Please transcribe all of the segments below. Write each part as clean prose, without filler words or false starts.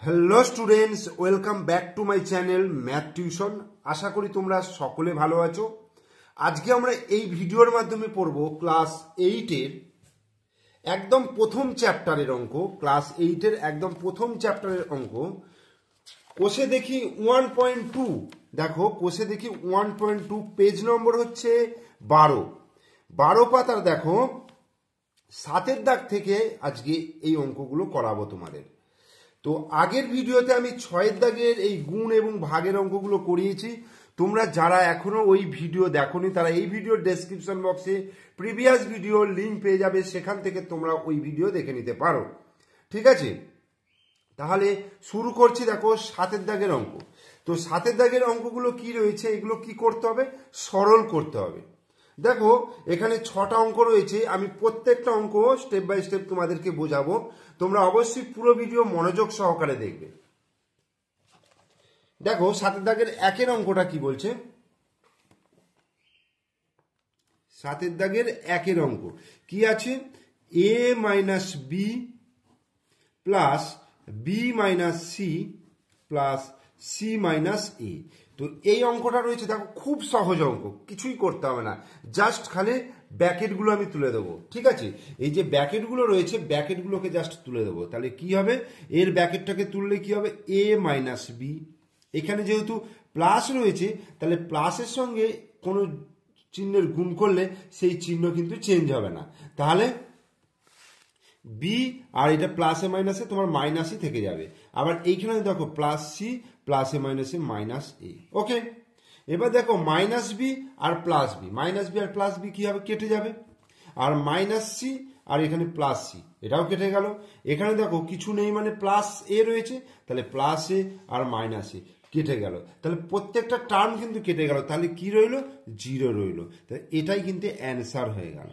Hello students, welcome back to my channel math tuition. আশা করি তোমরা সকলে ভালো আছো। আজকে আমরা এই ভিডিওর মাধ্যমে পড়ব ক্লাস 8-এর একদম প্রথম চ্যাপ্টারের অঙ্ক। ক্লাস 8-এর একদম প্রথম চ্যাপ্টারের অঙ্ক। কোষে দেখি 1.2। দেখো কোষে দেখি 1.2, পেজ নম্বর হচ্ছে 12 পাতার। দেখো 7-এর দাগ থেকে আজকে এই অঙ্কগুলো করাবো তোমাদের। তো আগের ভিডিওতে আমি 6-এর দাগের এই গুণ এবং ভাগের অঙ্কগুলো করিয়েছি। তোমরা যারা এখনো ওই ভিডিও দেখোনি তারা এই ভিডিওর ডেসক্রিপশন বক্সে প্রিভিয়াস ভিডিওর লিঙ্ক পেয়ে যাবে, সেখান থেকে তোমরা ওই ভিডিও দেখে নিতে পারো। ঠিক আছে, তাহলে শুরু করছি। দেখো 7-এর দাগের অঙ্ক। তো 7-এর দাগের অঙ্কগুলো কি রয়েছে, এগুলো কি করতে হবে? সরল করতে হবে। দেখো এখানে 6টা অঙ্ক রয়েছে। আমি প্রত্যেকটা অঙ্ক স্টেপ বাই স্টেপ তোমাদেরকে বোঝাবো। তোমরা অবশ্যই পুরো ভিডিও মনোযোগ সহকারে দেখবে। দেখো 7-এর দাগের 1-এর অঙ্কটা কি বলছে? 7-এর দাগের 1-এর অঙ্ক কি আছে? a minus B plus B minus C plus C minus A. তো এই অঙ্কটা রয়েছে। দেখো খুব সহজ অঙ্ক, কিছুই করতে হবে না, জাস্ট খালি ব্যাকেটগুলো আমি তুলে দেবো। ঠিক আছে, এই যে ব্যাকেটগুলো রয়েছে ব্যাকেটগুলোকে জাস্ট তুলে দেবো। তাহলে কি হবে? এর ব্যাকেটটাকে তুললে কি হবে? এ মাইনাস বি। এখানে যেহেতু প্লাস রয়েছে তাহলে প্লাসের সঙ্গে কোনো চিহ্নের গুণ করলে সেই চিহ্ন কিন্তু চেঞ্জ হবে না। তাহলে বি আর এটা প্লাসে মাইনাসে তোমার মাইনাসই থেকে যাবে। আবার এইখানে দেখো প্লাস সি প্লাসে মাইনাসে মাইনাস এ। ওকে, এবার দেখো মাইনাস বি আর প্লাস বি, মাইনাস বি আর প্লাস বি কি হবে? কেটে যাবে। আর মাইনাস সি আর এখানে প্লাস সি, এটাও কেটে গেল। এখানে দেখো কিছু নেই মানে প্লাস এ রয়েছে, তাহলে প্লাস এ আর মাইনাস এ কেটে গেল। তাহলে প্রত্যেকটা টার্ম কিন্তু কেটে গেল। তাহলে কি রইল? জিরো রইল। তাহলে এটাই কিন্তু অ্যান্সার হয়ে গেল।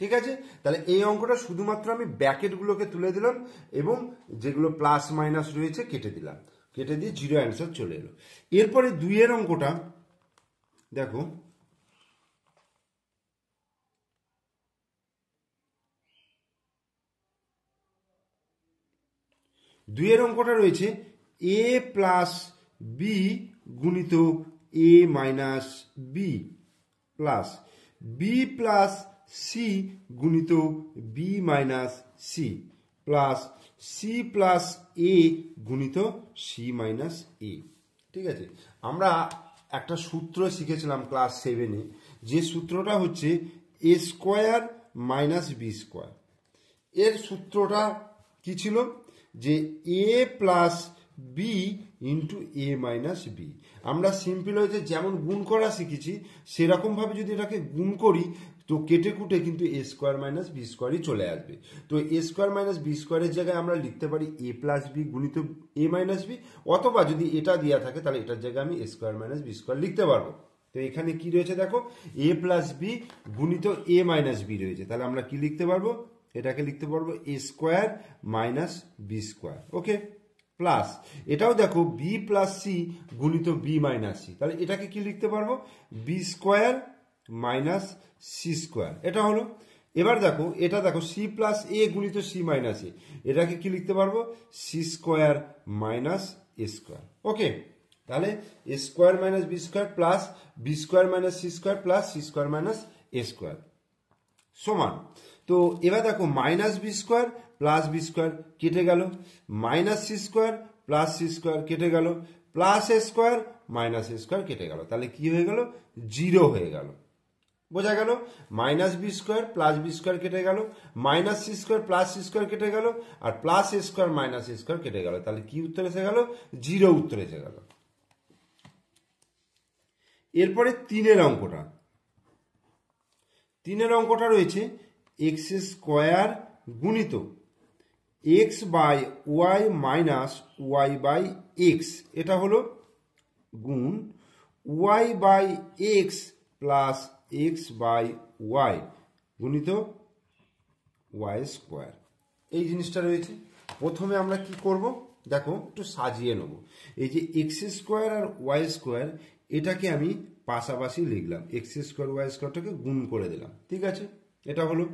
ঠিক আছে, তাহলে এই অঙ্কটা শুধুমাত্র আমি ব্র্যাকেটগুলোকে তুলে দিলাম এবং যেগুলো প্লাস মাইনাস রয়েছে কেটে দিলাম, কেটে দিয়ে জিরো অ্যান্সার চলে এলো। এরপরে 2-এর অঙ্কটা দেখো। দুইয়ের অঙ্কটা রয়েছে এ প্লাস বি গুণিত এ minus B plus B plus C গুণিত B minus C plus C plus A গুণিত সি মাইনাস এ। ঠিক আছে, আমরা একটা সূত্র শিখেছিলাম ক্লাস 7-এ, যে সূত্রটা হচ্ছে A square minus B square. এর সূত্রটা কি ছিল? যে এ প্লাস বি ইন্টু এ মাইনাস বি। আমরা সিম্পল হয়েছে যেমন গুণ করা শিখেছি সেরকমভাবে যদি এটাকে গুণ করি তো কেটে কুটে কিন্তু এ স্কোয়ার মাইনাস বি স্কোয়ারই চলে আসবে। তো এ স্কোয়ার মাইনাস বি স্কোয়ারের জায়গায় আমরা লিখতে পারি এ প্লাস বি গুণিত এ মাইনাস বি, অথবা যদি এটা দেওয়া থাকে তাহলে এটার জায়গায় আমি এ স্কোয়ার মাইনাস বি স্কোয়ার লিখতে পারবো। তো এখানে কি রয়েছে দেখো, এ প্লাস বি গুণিত এ মাইনাস বি রয়েছে। তাহলে আমরা কি লিখতে পারবো? এটাকে লিখতে পারবো A square minus B square. Okay, plus এটাও দেখো বি প্লাস সি গুণিত বি মাইনাস সি। তাহলে এটাকে কি লিখতে পারবো? B square minus C square. এটা হলো। এবার দেখো এটা দেখো সি প্লাস এ গুণিত সি মাইনাস এ, এটাকে কি লিখতে পারবো? C square minus A square. Okay, তাহলে এ square minus B square plus B square minus C square plus C square minus A square সমান। তো এবার দেখো minus B square plus B square কেটে গেল, minus C square plus C square কেটে গেল, plus A square minus A square কেটে গেল। তাহলে কি হয়ে গেল? জিরো হয়ে গেল। বোঝা গেল? Minus B square plus B square কেটে গেল, minus C square plus C square কেটে গেল, আর plus A square minus A square কেটে গেল। তাহলে কি উত্তর এসে গেল? জিরো উত্তর এসে গেল। এরপরে 3-এর অঙ্কটা। 3-এর অঙ্কটা রয়েছে এক্স স্কোয়ার গুণিত x by Y minus Y by X. এটা হলো গুণ Y by X plus X by Y গুণিত ওয়াই স্কোয়ার। এই জিনিসটা রয়েছে। প্রথমে আমরা কি করব দেখো, একটু সাজিয়ে নেব। এই যে এক্স স্কোয়ার আর ওয়াই স্কোয়ার এটাকে আমি পাশাপাশি লিখলাম, এক্স স্কোয়ার ওয়াই স্কোয়ারটাকে গুণ করে দিলাম। ঠিক আছে, এটা হলো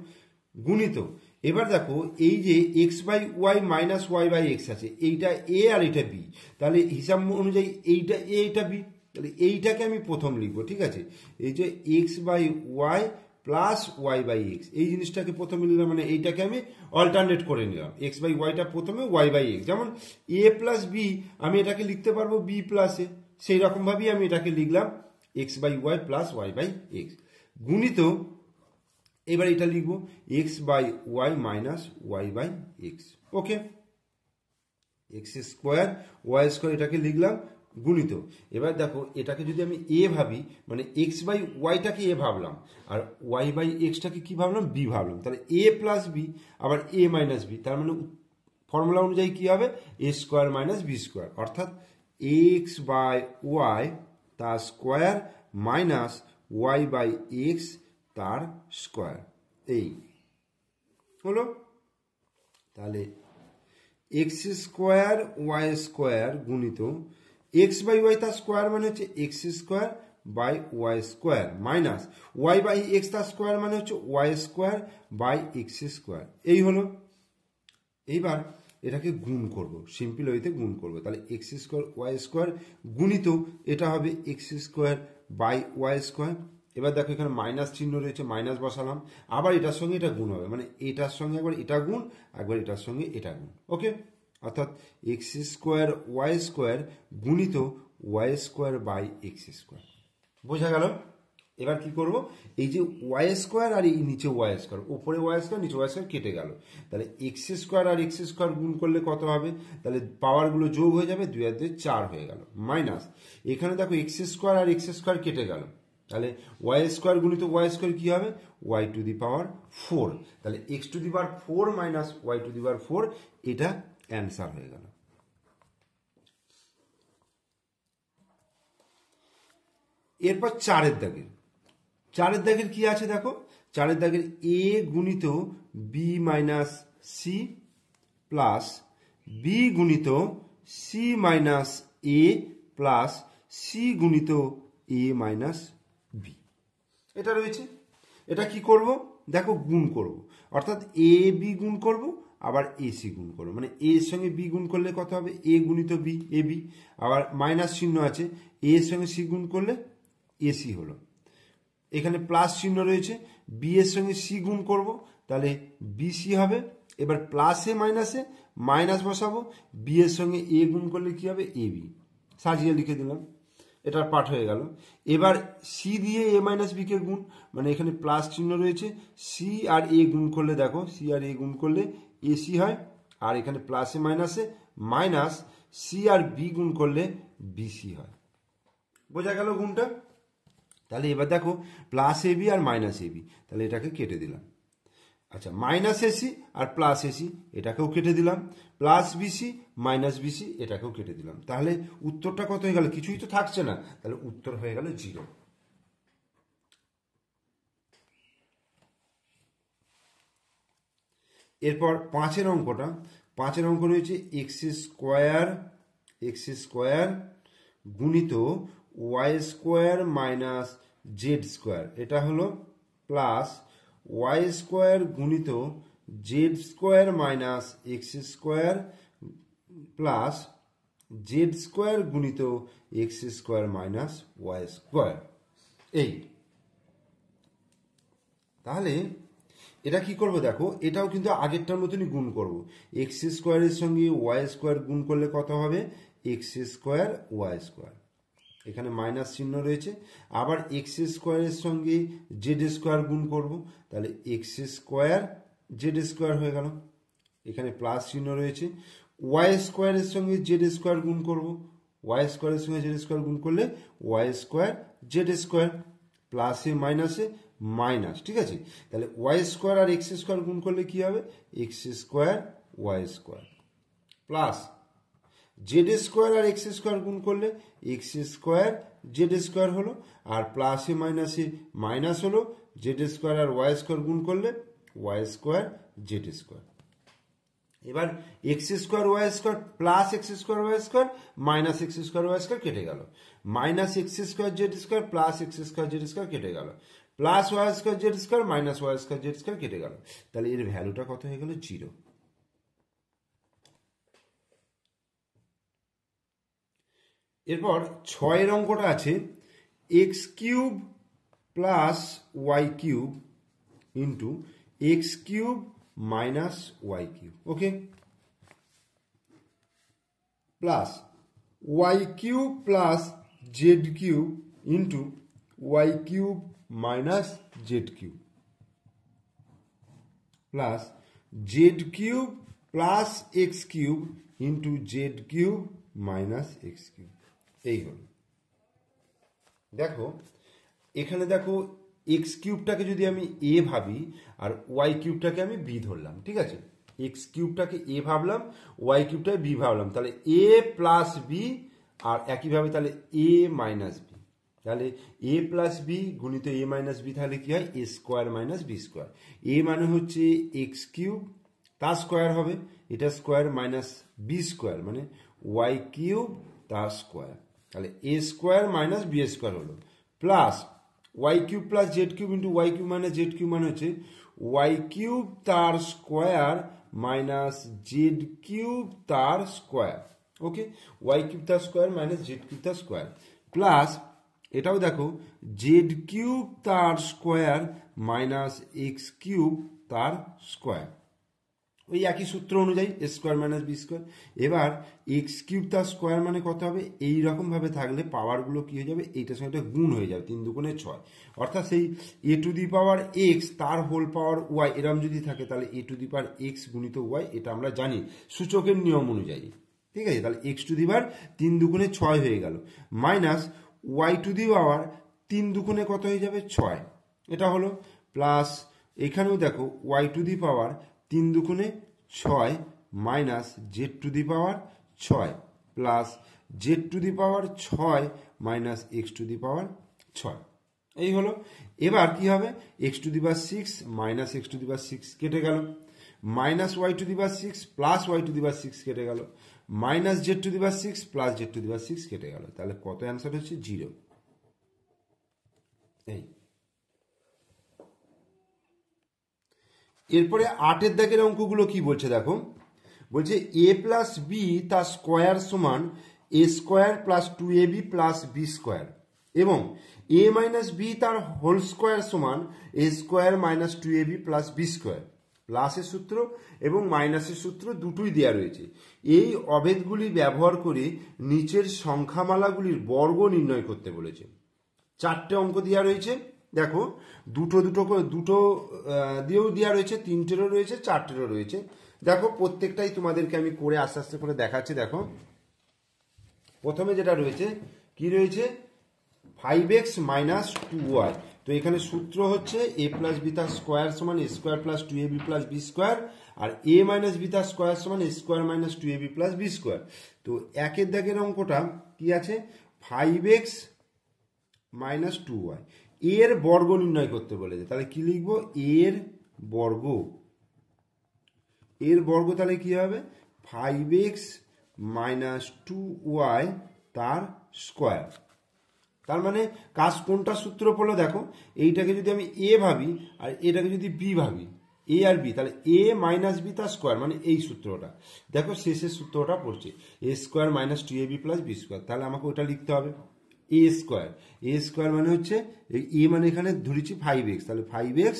গুণিত এবার দেখো এই যে X by Y minus Y by X আছে, এইটা এ আর এটা বি, তাহলে হিসাব অনুযায়ী এইটা এ এইটা বি, তাহলে এইটাকে আমি প্রথম লিখবো, ঠিক আছে। এই যে X by Y plus Y by X, এই জিনিসটাকে প্রথমে নিলাম, মানে এইটাকে আমি অল্টারনেট করে নিলাম। এক্স বাই ওয়াইটা প্রথমে, ওয়াই বাই এক্স, যেমন এ প্লাস বি আমি এটাকে লিখতে পারবো বি প্লাস এ, সেই রকমভাবেই আমি এটাকে লিখলাম X by Y plus Y by X গুণিত, এবার এটা লিখবো X by Y minus Y by X. Okay, X square Y square এটাকে লিখলাম গুণিত। এবার দেখো এটাকে যদি আমি এ ভাবি, মানে এক্স বাই ওয়াইটাকে এ ভাবলাম আর ওয়াই বাই এক্সটাকে কি ভাবলাম, বি ভাবলাম, তাহলে এ প্লাস বি আবার এ মাইনাস বি, তার মানে ফর্মুলা অনুযায়ী কি হবে, a square minus B square, অর্থাৎ এক্স বাই ওয়াই তার square minus Y by x তার স্কোয়ার, এই হলো। তাহলে এক্স স্কোয়ার ওয়াই স্কোয়ার গুণিত এক্স বাই ওয়াই তার স্কোয়ার মানে হচ্ছে x square by y square minus Y by x তার স্কোয়ার মানে হচ্ছে y square by x square, এই হলো। এইবার এটাকে গুণ করব, সিম্পল ওয়েতে গুণ করব, তাহলে এক্স স্কোয়ার ওয়াই স্কোয়ার গুণিত এটা হবে x square by y square. এবার দেখো এখানে মাইনাস চিহ্ন রয়েছে, মাইনাস বসালাম, আবার এটার সঙ্গে এটা গুণ হবে, মানে এটার সঙ্গে একবার এটা গুণ, একবার এটার সঙ্গে এটা গুণ। ওকে, অর্থাৎ এক্স স্কোয়ার ওয়াই স্কোয়ার গুণিত Y square by x square, বোঝা গেল। এবার কি করব, এই যে ওয়াই স্কোয়ার আর এই নিচে ওয়াই স্কোয়ার, উপরে ওয়াই স্কোয়ার নিচে ওয়াই স্কোয়ার কেটে গেল, তাহলে এক্স স্কোয়ার আর এক্স স্কোয়ার গুণ করলে কত হবে, তাহলে পাওয়ারগুলো যোগ হয়ে যাবে, 2 আর 2 4 হয়ে গেল, মাইনাস এখানে দেখো এক্স স্কোয়ার আর এক্স স্কোয়ার কেটে গেল, তাহলে ওয়াই স্কোয়ার গুণিত ওয়াই স্কোয়ার কি হবে, ওয়াই টু দি পাওয়ার 4, তাহলে X to the power 4 minus Y to the power 4, এটা অ্যান্সার হয়ে গেল। এরপর চারের দাগের কি আছে দেখো, চারের দাগের এ গুণিত B minus C plus B গুণিত C minus a plus C গুণিত এ মাইনাস বি, এটা রয়েছে। এটা কি করব দেখো, গুণ করব, অর্থাৎ এ বি গুণ করব আবার এ সি গুণ করবো, মানে এ এর সঙ্গে বি গুণ করলে কত হবে, এ গুণিত বি, এ বি, আবার মাইনাস চিহ্ন আছে, এ এর সঙ্গে সি গুণ করলে এসি হলো, এখানে প্লাস চিহ্ন রয়েছে, বি এর সঙ্গে সি গুণ করব, তাহলে বিসি হবে। এবার প্লাসে মাইনাসে মাইনাস বসাবো, বি এর সঙ্গে এ গুণ করলে কি হবে, এ বি, সাজিয়ে লিখে দিলাম, এটার পাঠ হয়ে গেল। এবার সি দিয়ে এ মাইনাস বিকে গুণ, মানে এখানে প্লাস চিহ্ন রয়েছে, সি আর এ গুণ করলে দেখো, সি আর এ গুণ করলে এসি হয়, আর এখানে প্লাসে মাইনাসে মাইনাস সি আর বি গুণ করলে বিসি হয়, বোঝা গেল গুণটা। তাহলে এবার দেখো plus A B R minus A B, তাহলে এটাকে কেটে দিলাম। আচ্ছা, মাইনাস এসি আর প্লাস এসি এটাকেও কেটে দিলাম, প্লাস বিসি মাইনাস বিসি এটাকেও কেটে দিলাম, তাহলে উত্তরটা কত হয়ে গেল, কিছুই তো থাকছে না, তাহলে উত্তর হয়ে গেল 0। এরপর পাঁচের অঙ্ক রয়েছে এক্স স্কোয়ার গুণিত Y square minus Z square, এটা হলো প্লাস ওয়াই স্কোয়ার গুণিত Z square minus x square plus Z square গুণিত X square minus Y square, এই। তাহলে এটা কি করব দেখো, এটাও কিন্তু আগেরটার মতনই গুণ করব, এক্স স্কোয়ারের সঙ্গে ওয়াই স্কোয়ার গুণ করলে কত হবে, এক্স স্কোয়ার ওয়াই স্কোয়ার, এখানে মাইনাস চিহ্ন রয়েছে, আবার এক্স স্কোয়ারের সঙ্গে জেড স্কোয়ার গুণ করব, তাহলে এক্স স্কোয়ার জেড স্কোয়ার হয়ে গেল, এখানে প্লাস চিহ্ন রয়েছে, ওয়াই স্কোয়ারের সঙ্গে জেড স্কোয়ার গুণ করব, ওয়াই স্কোয়ারের সঙ্গে জেড স্কোয়ার গুণ করলে ওয়াই স্কোয়ার জেড স্কোয়ার, প্লাসে মাইনাসে মাইনাস, ঠিক আছে। তাহলে ওয়াই স্কোয়ার আর এক্স স্কোয়ার গুণ করলে কি হবে, x square Y square plus Z square আর এক্স স্কোয়ার গুণ করলে এক্স স্কোয়ার জেড স্কোয়ার হলো, আর প্লাসে মাইনাসে মাইনাস হলো, জেড স্কোয়ার আর ওয়াই স্কোয়ার গুণ করলে ওয়াই স্কোয়ার জেড স্কোয়ার। এবার x square Y square plus x square Y square minus x square Y square কেটে গেল, minus x square z square plus x square z square কেটে গেল, plus Y square z square minus Y square z square কেটে গেল, তাহলে এর ভ্যালুটা কত হয়ে গেল 0। এরপর 6 অঙ্কটা আছে X cube plus Y cube into X cube minus Y cube, okay, plus Y cube plus Z cube into Y cube minus Z cube, plus Z cube plus X cube into Z cube minus X cube. এই হল। দেখো এখানে দেখো x কিউবটাকে যদি আমি এ ভাবি আর Y কিউবটাকে আমি B ধরলাম, ঠিক আছে, এক্স কিউবটাকে এ ভাবলাম, ওয়াই কিউবটাকে বি ভাবলাম, তাহলে এ প্লাস বি আর একইভাবে তাহলে এ মাইনাস বি, তাহলে এ প্লাস বি গুণিত এ মাইনাস বি, তাহলে কি হয় এ square minus B square. A মানে হচ্ছে এক্স কিউব, তার স্কোয়ার হবে, এটা স্কোয়ার মাইনাস বি স্কোয়ার মানে ওয়াই কিউব তার স্কোয়ার, তাহলে এ স্কোয়ার মাইনাস বি স্কোয়ার হলো, plus Y cube plus Z cube into Y cube minus Z cube মানে হচ্ছে ওয়াই কিউব তার স্কোয়ার মাইনাস জেড কিউব তার স্কোয়ার, ওকে, ওয়াই কিউব তার square minus Z cube তার square, plus এটাও দেখো Z cube তার স্কোয়ার মাইনাস এক্স কিউব তার স্কোয়ার, ওই একই সূত্র অনুযায়ী এ স্কোয়ার মাইনাস বি স্কোয়ার। এবার এক্স কিউব তার স্কোয়ার মানে কত হবে, এইরকমভাবে থাকলে পাওয়ারগুলো কী হয়ে যাবে, এইটার সঙ্গে এটা গুণ হয়ে যাবে, 3 দুগুণে 6, অর্থাৎ সেই এ টু দি পাওয়ার এক্স তার হোল পাওয়ার ওয়াই এরম যদি থাকে তাহলে এ টু দি পাওয়ার এক্স গুণিত ওয়াই, এটা আমরা জানি সূচকের নিয়ম অনুযায়ী, ঠিক আছে, তাহলে এক্স টু দি পাওয়ার 3 দুগুণে 6 হয়ে গেল, মাইনাস ওয়াই টু দি পাওয়ার 3 দুগুণে কত হয়ে যাবে 6, এটা হলো, প্লাস এখানেও দেখো ওয়াই টু দি পাওয়ার 3 দুগুণে 6 minus Z to the power 6 plus Z to the power 6 minus X to the power 6, এই হলো। এবার কি হবে, X to the power 6 minus X to the power 6 কেটে গেল, minus Y to the power 6 plus Y to the power 6 কেটে গেল, minus Z to the power 6 plus Z to the power 6 কেটে গেল, তাহলে কত অ্যান্সার হচ্ছে 0। এই এরপরে 8 দাগের অঙ্কগুলো কি বলছে দেখো, বলছে এ প্লাস বি তার স্কোয়ার সমান A square plus 2ab plus B square এবং এ মাইনাস বি তার হোল স্কোয়ার সমান A square minus 2ab plus B square, প্লাসের সূত্র এবং মাইনাসের সূত্র দুটোই দেওয়া রয়েছে। এই অভেদগুলি ব্যবহার করে নিচের সংখ্যামালাগুলির বর্গ নির্ণয় করতে বলেছে। 4টে অঙ্ক দেওয়া রয়েছে, দেখো দুটো দিয়েও দেওয়া রয়েছে, 3টেরও রয়েছে, 4টেরও রয়েছে। দেখো প্রত্যেকটাই তোমাদেরকে আমি করে আস্তে আস্তে করে দেখাচ্ছি। দেখো প্রথমে যেটা রয়েছে কি রয়েছে, 5x মাইনাস 2y, তো এখানে সূত্র হচ্ছে এ প্লাস বি তার স্কোয়ার সমান A square plus 2ab plus B square, আর এ মাইনাস বি তার স্কোয়ার সমান A square minus 2ab plus B square. তো 1 দাগের অঙ্কটা কি আছে, 5x মাইনাস 2y, এর বর্গ নির্ণয় করতে বলেছে, তাহলে কি লিখবো, এর বর্গ, এর বর্গ তাহলে কি হবে 5x মাইনাস 2y তার স্কোয়ার। তার মানে কাজ কোনটা সূত্র পড়লো দেখো, এইটাকে যদি আমি এ ভাবি আর এটাকে যদি বি ভাবি, এ আর বি, তাহলে এ মাইনাস বি তার স্কোয়ার মানে এই সূত্রটা, দেখো শেষের সূত্রটা পড়ছে A square minus 2ab plus B square, তাহলে আমাকে ওটা লিখতে হবে এ স্কোয়ার, এ স্কোয়ার মানে হচ্ছে এ মানে এখানে ধরেছি 5x, তাহলে 5x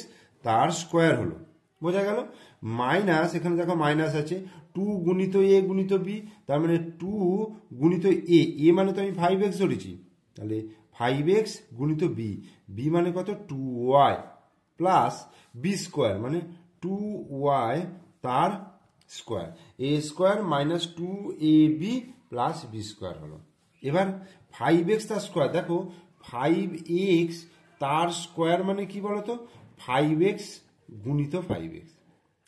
তার স্কোয়ার হলো, বোঝা গেল, মাইনাস এখানে দেখো মাইনাস আছে 2 গুণিত এ গুণিত বি, তার মানে 2 গুণিত এ মানে তো আমি 5x ধরেছি, তাহলে 5x গুণিত বি, বি মানে কত 2y প্লাস বি স্কোয়ার মানে 2y তার square, A square minus 2ab plus B square হলো। এবার 5x তার স্কোয়ার, দেখো 5x তার স্কোয়ার মানে কি বলতো, 5x গুণিত 5x,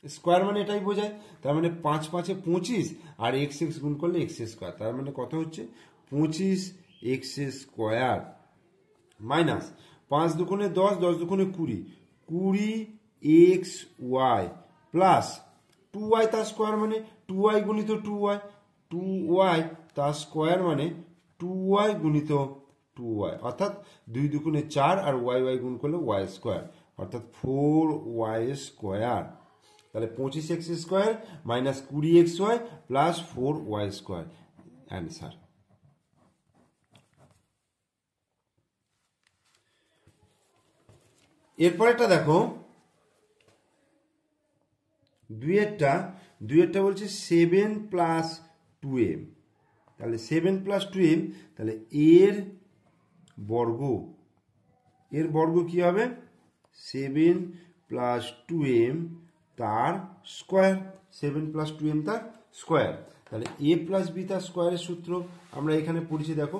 স্কোয়ার মানে এটাই বোঝায়, তার মানে 5 5 25 আর x গুণ করলে x স্কোয়ার, তার মানে কত হচ্ছে 25x স্কোয়ার মাইনাস 5 দুগুণে 10, 10 দুগুণে 20, 20xy প্লাস 2y তার স্কোয়ার মানে 2y গুণিত 2y, 2y তার স্কোয়ার মানে 2y গুণিত 2y, অর্থাৎ 2 দুগুণে 4 আর y গুণ করলে y স্কোয়ার, অর্থাৎ 4y স্কোয়ার। তাহলে 25x square minus 20xy plus 4y square answer. এরপরেরটা দেখো, দুইয়েরটা বলছে 7 প্লাস 2m। তাহলে 7 প্লাস 2m, তাহলে এর বর্গ কি হবে? 7 প্লাস 2m তার স্কোয়ার, 7 প্লাস 2m তার স্কোয়ার। তাহলে a প্লাস b তার স্কোয়ারের সূত্র আমরা এখানে পড়েছি, দেখো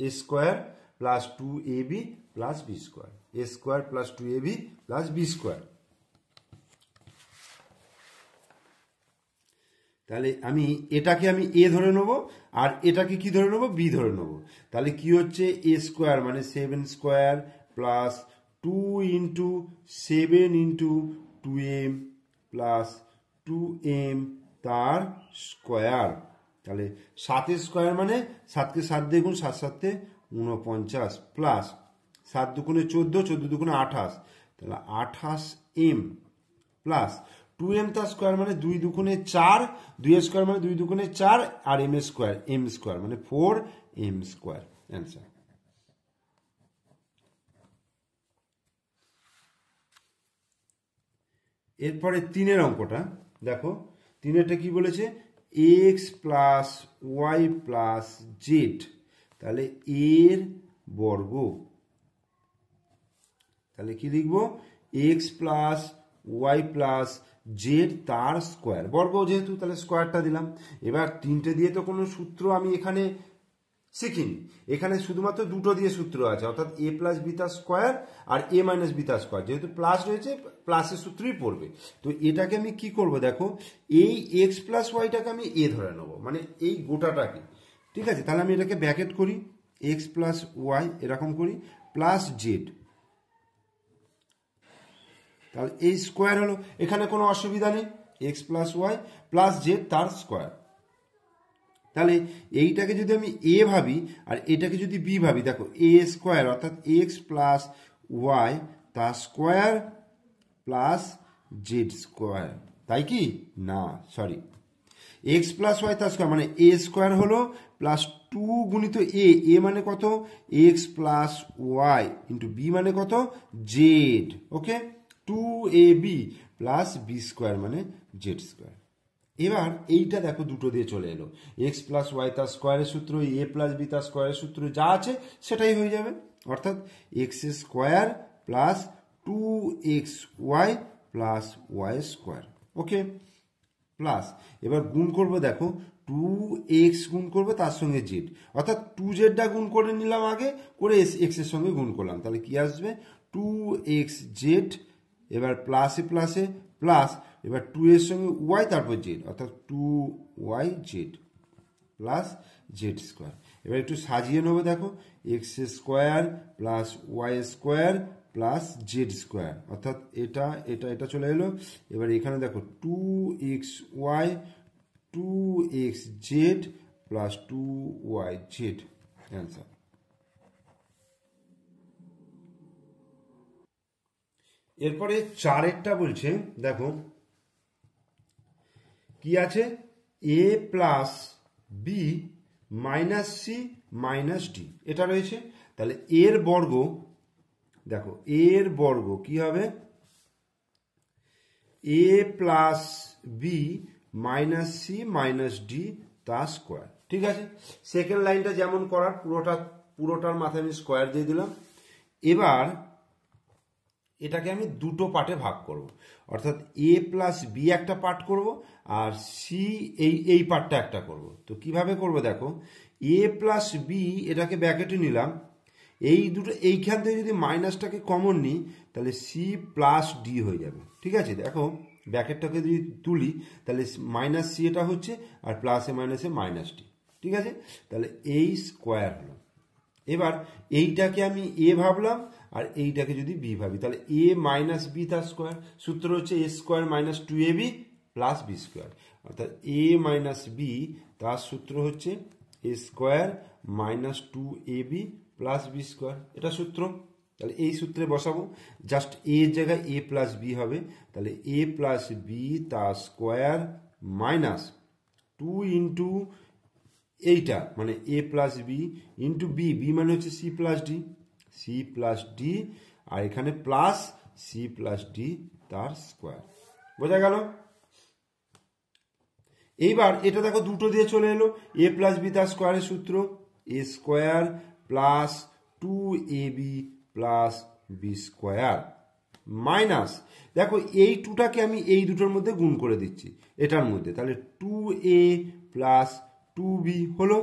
a square plus 2ab plus b square, a square plus 2ab plus b square. তাহলে এটাকে আমি a ধরে নেব, আর এটাকে কি ধরে নেব? b ধরে নেব। তাহলে কি হচ্ছে? a স্কোয়ার মানে 7 square plus 2 into 7 into 2m plus 2m তার স্কোয়ার। তাহলে 7 স্কোয়ার মানে 7কে 7 দিয়ে গুণ, 7 7 49 প্লাস 7 দুগুণে 14, 14 দুগুণে 28, তাহলে 28m প্লাস 2m তার স্কোয়ার মানে 2 দুগুণে 4, 2 স্কোয়ার মানে 2 দুগুণে 4 আর m স্কোয়ার মানে 4m স্কোয়ার অ্যান্সার। এরপরে 3-এর অঙ্কটা দেখো, 3-এরটা কি বলেছে? x plus y plus z, তাহলে এর বর্গ। তাহলে কি লিখবো? x plus y plus z তার স্কোয়ার, বর্গ যেহেতু তাহলে স্কোয়ারটা দিলাম। এবার 3টে দিয়ে তো কোনো সূত্র আমি এখানে শিখিনি, এখানে শুধুমাত্র দুটো দিয়ে সূত্র আছে, অর্থাৎ a প্লাস বি তার স্কোয়ার আর a মাইনাস বি তার স্কোয়ার। যেহেতু প্লাস রয়েছে, প্লাসের সূত্রই পড়বে। তো এটাকে আমি কি করব? দেখো, এই x প্লাস ওয়াইটাকে আমি a ধরে নেবো, মানে এই গোটাটাকে। ঠিক আছে, তাহলে আমি এটাকে ব্র্যাকেট করি, x প্লাস ওয়াই এরকম করি প্লাস জেড, তাহলে এই স্কোয়ার হলো, এখানে কোনো অসুবিধা নেই, x plus y plus z তার স্কোয়ার। তাহলে এইটাকে যদি আমি a ভাবি আর এটাকে যদি b ভাবি, দেখো a স্কোয়ার অর্থাৎ x প্লাস ওয়াই তার স্কোয়ার প্লাস জেড স্কোয়ার, তাই কি না? সরি, x প্লাস ওয়াই তার স্কোয়ার মানে a স্কোয়ার হলো প্লাস 2 গুণিত a মানে কত? x plus y into b মানে কত? Z. Okay, 2ab plus b square মানে জেড স্কোয়ার। এবার এইটা দেখো দুটো দিয়ে চলে এলো, x প্লাস ওয়াই তার স্কোয়ারের সূত্র, a প্লাস বি তার স্কোয়ারের সূত্র যা আছে সেটাই হয়ে যাবে, অর্থাৎ x square plus 2xy plus Y square. Okay, plus এবার গুণ করবো, দেখো 2x গুণ করবো তার সঙ্গে জেড, অর্থাৎ 2zটা গুণ করে নিলাম আগে, করে x এর সঙ্গে গুণ করলাম, তাহলে কি আসবে? 2xz। এবার প্লাসে প্লাসে প্লাস, এবার 2 এর সঙ্গে ওয়াই তারপর জেড, অর্থাৎ 2yz প্লাস জেড স্কোয়ার। এবার একটু সাজিয়ে নেবো, দেখো x square plus Y square plus Z square, অর্থাৎ এটা এটা এটা চলে এলো। এবার এখানে দেখো 2xy 2xz plus 2yz answer. এরপরে 4-এরটা বলছে, দেখো কি আছে? a plus B minus c minus d, এটা রয়েছে। তাহলে এর বর্গ, দেখো এর বর্গ কি হবে? a plus B minus c minus d তার স্কোয়ার। ঠিক আছে, সেকেন্ড লাইনটা যেমন করার পুরোটার মাথায় আমি স্কোয়ার দিয়ে দিলাম। এবার এটাকে আমি দুটো পার্টে ভাগ করব, অর্থাৎ a প্লাস বি একটা পার্ট করব আর সি এই পার্টটা একটা করব। তো কিভাবে করব? দেখো a প্লাস বি এটাকে ব্র্যাকেটে নিলাম, এই দুটো এইখান থেকে যদি মাইনাসটাকে কমন নিই তাহলে সি প্লাস ডি হয়ে যাবে। ঠিক আছে, দেখো ব্র্যাকেটটাকে যদি তুলি তাহলে মাইনাস সি এটা হচ্ছে আর প্লাসে মাইনাসে মাইনাস ডি। ঠিক আছে, তাহলে এই স্কোয়ার হলো। এবার এইটাকে আমি এ ভাবলাম আর এইটাকে যদি বি ভাবি, তাহলে এ মাইনাস বি তার স্কোয়ার, সূত্র হচ্ছে A square minus 2ab plus B square, অর্থাৎ এ মাইনাস বি তার সূত্র হচ্ছে A square minus 2ab plus B square, এটা সূত্র। তাহলে এই সূত্রে বসাবো, জাস্ট এ এর জায়গায় এ প্লাস বি হবে, তাহলে এ প্লাস বি তার স্কোয়ার মাইনাস 2 ইন্টু এইটা মানে A plus B into B, B মানে হচ্ছে C plus D, C plus D, আর এখানে প্লাস সি প্লাস ডি তার স্কোয়ার। বোঝা গেল? এইবার এটা দেখো দুটো দিয়ে চলে এলো, এ প্লাস বি তার স্কোয়ারের সূত্র A square plus 2ab plus B square minus, দেখো এই টুটাকে আমি এই দুটোর মধ্যে গুণ করে দিচ্ছি এটার মধ্যে, তাহলে 2a প্লাস 2b হলো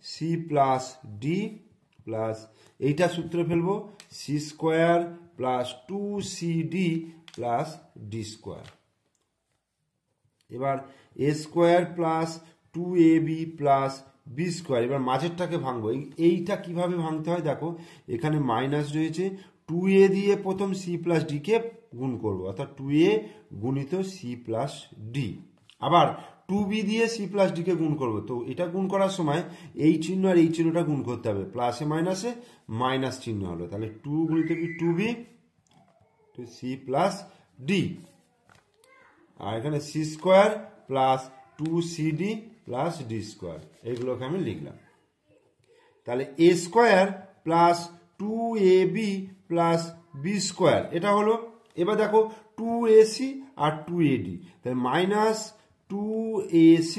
সি প্লাস ডি প্লাস এইটা সূত্রে ফেলবো C square plus 2cd plus D square. এবার A square plus 2ab plus B square, এবার মাঝেরটাকে ভাঙবো। এইটা কিভাবে ভাঙতে হয় দেখো, এখানে মাইনাস রয়েছে, 2a দিয়ে প্রথম সি প্লাস ডি কে গুণ করবো, অর্থাৎ 2a গুণিত সি প্লাস ডি, আবার 2b দিয়ে সি প্লাস ডি কে গুণ করবো। তো এটা গুণ করার সময় এই চিহ্ন আর এই চিহ্নটা গুণ করতে হবে, প্লাসে মাইনাসে মাইনাস চিহ্ন হলো, তাহলে 2 গুণিত কি 2b to C plus D, আর এখানে C square plus 2cd plus D square, এইগুলোকে আমি লিখলাম। তাহলে এ square plus 2ab plus B square এটা হলো। এবার দেখো 2ac আর 2ad, তাহলে মাইনাস 2ac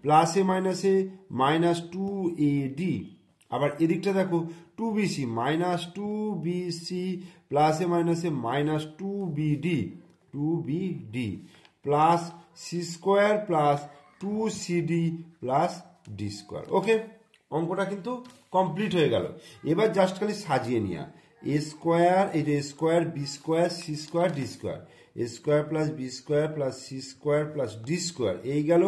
প্লাসে মাইনাসে মাইনাস 2ad, আবার এদিকটা দেখো 2bc মাইনাস 2bc প্লাসে মাইনাসে minus 2bd plus C square plus 2cd plus D square. Okay, অঙ্কটা কিন্তু কমপ্লিট হয়ে গেল। এবার জাস্ট খালি সাজিয়ে নেওয়া, এ স্কোয়ার, এই যে square B square C square D square, A square plus B square plus C square plus D square, এই গেল।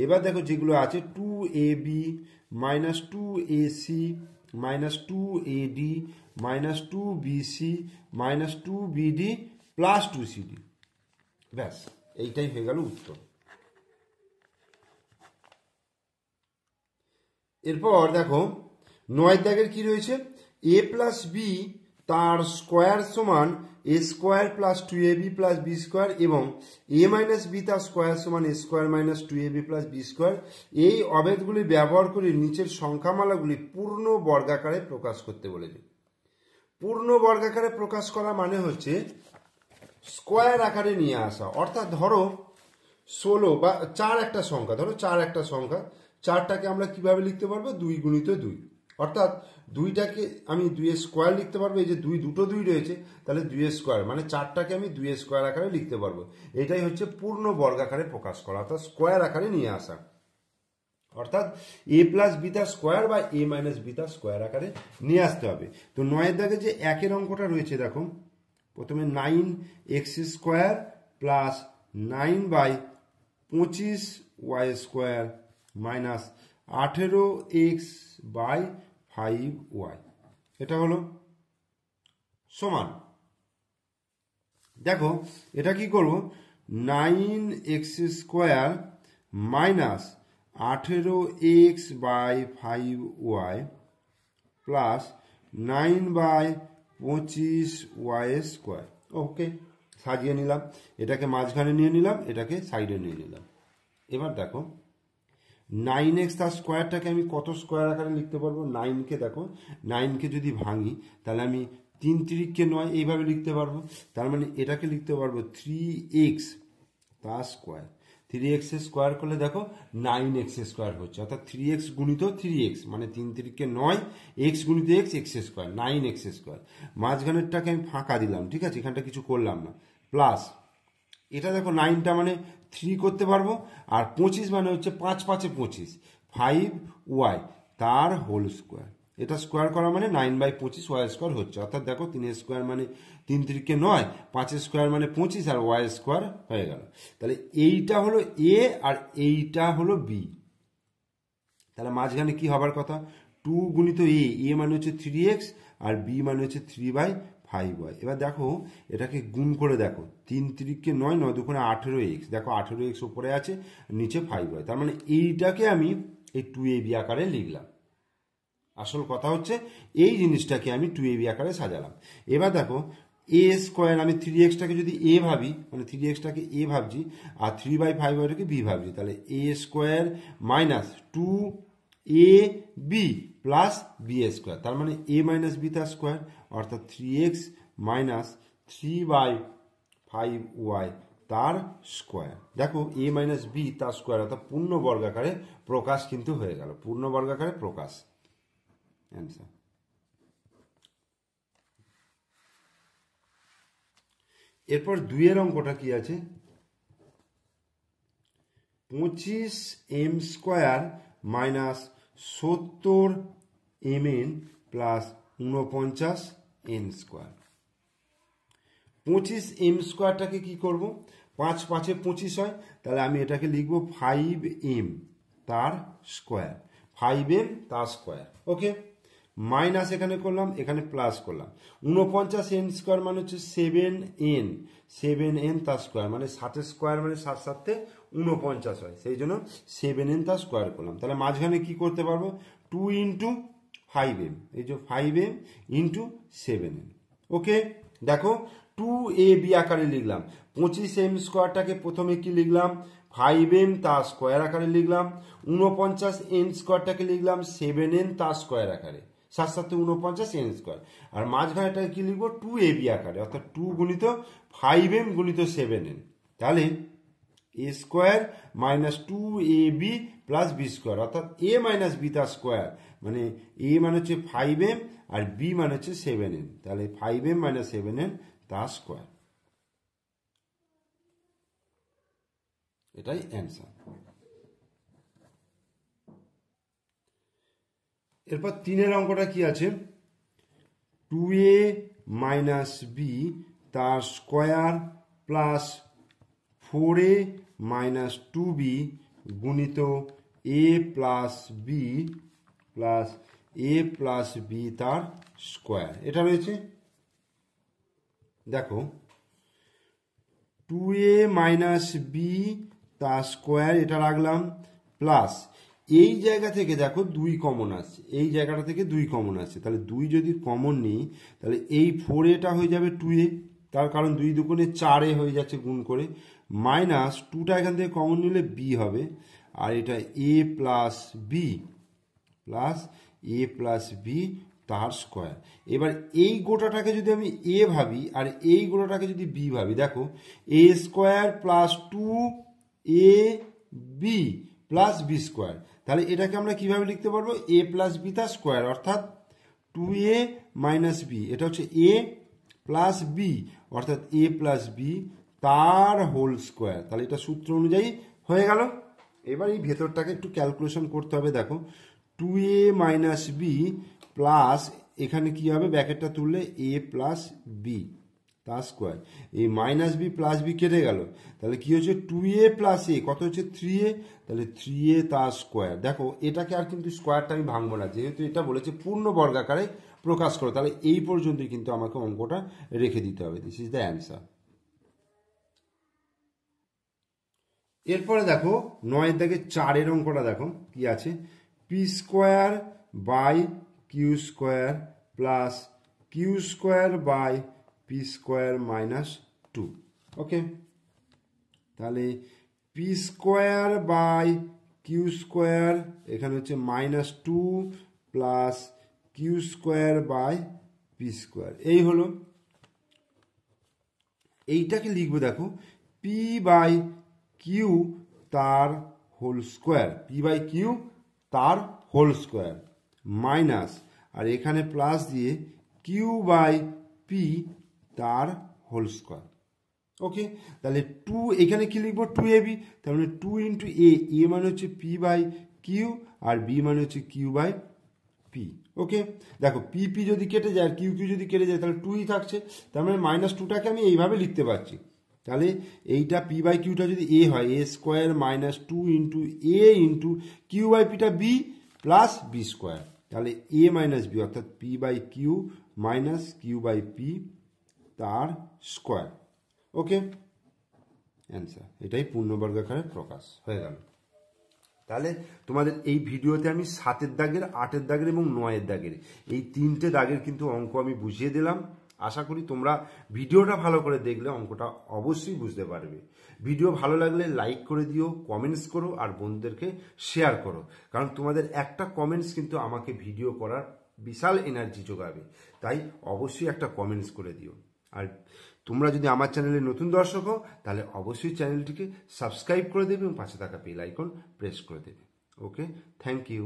এবার দেখো যেগুলো আছে 2ab minus 2ac minus 2ad minus 2bc minus 2bd plus 2cd, ব্যাস এইটাই হয়ে গেল উত্তর। এরপর দেখো 9 দাগের কি রয়েছে, এ প্লাস বি তার স্কোয়ার সমান A square plus 2ab plus B square এবং এ মাইনাস বি তার স্কোয়ার সমান A square minus 2ab plus B square, এই অভেদগুলি ব্যবহার করে নিচের সংখ্যামালাগুলি পূর্ণ বর্গাকারে প্রকাশ করতে বলেছে। পূর্ণ বর্গাকারে প্রকাশ করা মানে হচ্ছে স্কোয়ার আকারে নিয়ে আসা, অর্থাৎ ধরো 16 বা 4 একটা সংখ্যা, ধরো 4 একটা সংখ্যা, 4টাকে আমরা কিভাবে লিখতে পারবো, 2 গুণিত 2, অর্থাৎ 2টাকে আমি 2 এর স্কোয়ার লিখতে পারবো, এই যে দুটো 2 রয়েছে, তাহলে 2 এর স্কোয়ার মানে 4টাকে আমি 2 এর স্কোয়ার আকারে লিখতে পারবো। এটাই হচ্ছে পূর্ণ বর্গাকারে প্রকাশ করা, অর্থাৎ স্কোয়ার আকারে নিয়ে আসা, অর্থাৎ এ প্লাস বি তার স্কোয়ার বা এ মাইনাস বি তার স্কোয়ার আকারে নিয়ে আসতে হবে। তো 9 দাগে যে একের অঙ্কটা রয়েছে দেখো, প্রথমে 9x square plus 9/25 Y square minus 18x by 5y, এটা হলো সমান। দেখো এটা কি করব, 9x square minus 18x by 5y plus 9/25y square. Okay, সাজিয়ে নিলাম, এটাকে মাঝখানে নিয়ে নিলাম, এটাকে সাইডে নিয়ে নিলাম। এবার দেখো 9x তার স্কোয়ারটাকে আমি কত স্কোয়ার আকারে লিখতে পারবো, 9কে দেখো 9কে যদি ভাঙি তাহলে আমি 3 3কে 9 এইভাবে লিখতে পারবো, তার মানে এটাকে লিখতে পারবো 3x তার স্কোয়ার। 3x স্কোয়ার করলে দেখো 9x স্কোয়ার হচ্ছে, অর্থাৎ 3x গুণিত 3x মানে 3 3কে 9, x গুণিত x, x square 9x square. মাঝখানেরটাকে আমি ফাঁকা দিলাম, ঠিক আছে, এখানটা কিছু করলাম না, প্লাস এটা দেখো 9টা মানে 3 করতে পারবো, আর 25 মানে হচ্ছে 5 5 25, 5y তার হোল স্কোয়ার। এটা স্কোয়ার করা মানে 9/25 ওয়াই স্কোয়ার হচ্ছে, অর্থাৎ দেখো 3 স্কোয়ার মানে 3 3কে 9, 5 স্কোয়ার মানে 25 আর ওয়াই স্কোয়ার হয়ে গেল। তাহলে এইটা হলো এ আর এইটা হলো বি, তাহলে মাঝখানে কি হবার কথা, 2 গুণিত এ মানে হচ্ছে 3x আর বি মানে হচ্ছে 3/5y। এবার দেখো এটাকে গুণ করে দেখো, 3 3কে 9, 9 2 18x, দেখো 18x উপরে আছে নিচে 5y, তার মানে এইটাকে আমি এই 2ab আকারে লিখলাম। আসল কথা হচ্ছে এই জিনিসটাকে আমি 2ab আকারে সাজালাম। এবার দেখো এ স্কোয়ার, আমি 3x-টাকে যদি এ ভাবি, মানে 3x-টাকে এ ভাবছি আর 3/5 বি ভাবছি, তাহলে এ square minus 2ab plus B square, তার মানে এ মাইনাস বি তার স্কোয়ার, অর্থাৎ 3x মাইনাস 3/5y তার স্কোয়ার। দেখো এ মাইনাস বি তার স্কোয়ার অর্থাৎ পূর্ণ বর্গাকারে প্রকাশ কিন্তু হয়ে গেল, পূর্ণ বর্গাকারে প্রকাশ। অ্যান্সার। এরপর 2-এর অঙ্কটা কি আছে, 25m² minus 70mn plus 49n²। 25m²টাকে কি করব, 5 5-এ 25 হয়, তাহলে আমি এটাকে লিখবো 5m তার স্কোয়ার, 5m তার স্কোয়ার। ওকে, মাইনাস এখানে করলাম, এখানে প্লাস করলাম। 49n² মানে হচ্ছে 7n, 7n তার স্কোয়ার, মানে 60 স্কোয়ার মানে 7 7-এ 49 হয়, সেই জন্য 7n তার স্কোয়ার করলাম। তাহলে মাঝখানে কি করতে পারবো, 2 ইন্টু 5m, এই যে 5m ইন্টু 7n। ওকে, দেখো 2ab আকারে লিখলাম, 25m²টাকে প্রথমে কি লিখলাম, 5m তার স্কোয়ার আকারে লিখলাম, 49n² লিখলাম 7n তার স্কোয়ার আকারে, 7 7-এ 49n², আর মাঝখানেটাকে কি লিখবো, 2ab আকারে, অর্থাৎ 2 গুণিত 5m গুণিত 7n। তাহলে এ square minus 2ab plus B square, অর্থাৎ এ মাইনাস বি তার স্কোয়ার, মানে এ মানে হচ্ছে 5m আর বি মানে হচ্ছে 7n, তাহলে 5m মাইনাস 7n তার স্কোয়ার, এটাই অ্যান্সার। এরপর 3-এর অঙ্কটা কি আছে, 2a মাইনাস বি তার square plus 4a minus 2b গুণিত a plus B plus a plus B তার স্কোয়ার, এটা রয়েছে। দেখো 2a মাইনাস বি তার স্কোয়ার এটা রাখলাম, প্লাস এই জায়গা থেকে দেখো 2 কমন আসছে, এই জায়গাটা থেকে 2 কমন আসছে, তাহলে 2 যদি কমন নিই তাহলে এই 4aটা হয়ে যাবে 2a, তার কারণ 2 দুগুণে 4a হয়ে যাচ্ছে গুণ করে, মাইনাস 2টা এখান থেকে কমন নিলে b হবে, আর এটা a plus B plus a plus B তার স্কোয়ার। এবার এই গোটাটাকে যদি আমি এ ভাবি আর এই গোটাটাকে যদি বি ভাবি, দেখো A square plus 2ab plus B square, তাহলে এটাকে আমরা কিভাবে লিখতে পারবো, এ প্লাস বি তার স্কোয়ার, অর্থাৎ 2a মাইনাস বি, এটা হচ্ছে এ প্লাস বি অর্থাৎ এ প্লাস বি তার হোল স্কোয়ার, তাহলে এটা সূত্র অনুযায়ী হয়ে গেল। এবার এই ভেতরটাকে একটু ক্যালকুলেশন করতে হবে। দেখো 2a মাইনাস বি প্লাস এখানে কি হবে, ব্র্যাকেটটা তুললে এ প্লাস বি তার স্কোয়ার, এই মাইনাস বি প্লাস বি কেটে গেল, তাহলে কি হচ্ছে 2a প্লাস এ কত হচ্ছে 3a, তাহলে 3a তার স্কোয়ার। দেখো এটাকে আর কিন্তু স্কোয়ারটা আমি ভাঙবো না, যেহেতু এটা বলেছে পূর্ণ বর্গাকারে প্রকাশ করো, তাহলে এই পর্যন্তই কিন্তু আমাকে অঙ্কটা রেখে দিতে হবে। This is the answer. এরপরে দেখো 9-এর দাগে 4-এর অঙ্কটা দেখো কি আছে, p square by q square plus q square by p square minus 2। Okay, তাহলে p square by q square এখানে হচ্ছে minus 2 plus q square by p square, এই হলো। এইটাকে লিখবো দেখো পি বাই কিউ তার whole square, p by q তার হোল স্কোয়ার মাইনাস, আর এখানে প্লাস দিয়ে কিউ বাই পি তার হোল স্কোয়ার। ওকে, তাহলে 2 এখানে কি লিখবো 2ab, তার মানে 2 ইন্টু এ মানে হচ্ছে পি বাই কিউ আর বি মানে হচ্ছে কিউ বাই পি। ওকে, দেখো পি পি যদি কেটে যায় আর কিউ কিউ যদি কেটে যায় তাহলে 2ই থাকছে, তার মানে মাইনাস 2টাকে আমি এইভাবে লিখতে পারছি। তাহলে এইটা পি বাই কিউটা যদি এ হয়, এ square minus 2 into A into Q by পিটা বি প্লাস বি স্কোয়ার, তাহলে এ মাইনাস বি অর্থাৎ P by Q minus Q by P তার স্কোয়ার। ওকে, অ্যান্সার, এটাই পূর্ণবর্গাকারে প্রকাশ হয়ে গেল। তাহলে তোমাদের এই ভিডিওতে আমি 7-এর দাগের, 8-এর দাগের এবং 9-এর দাগের এই 3টে দাগের কিন্তু অঙ্ক আমি বুঝিয়ে দিলাম। আশা করি তোমরা ভিডিওটা ভালো করে দেখলে অঙ্কটা অবশ্যই বুঝতে পারবে। ভিডিও ভালো লাগলে লাইক করে দিও, কমেন্টস করো আর বন্ধুদেরকে শেয়ার করো, কারণ তোমাদের একটা কমেন্টস কিন্তু আমাকে ভিডিও করার বিশাল এনার্জি যোগাবে। তাই অবশ্যই একটা কমেন্টস করে দিও। আর তোমরা যদি আমার চ্যানেলে নতুন দর্শক হও তাহলে অবশ্যই চ্যানেলটিকে সাবস্ক্রাইব করে দেবে এবং পাশে থাকা বেল আইকন প্রেস করে দেবে। ওকে, থ্যাংক ইউ।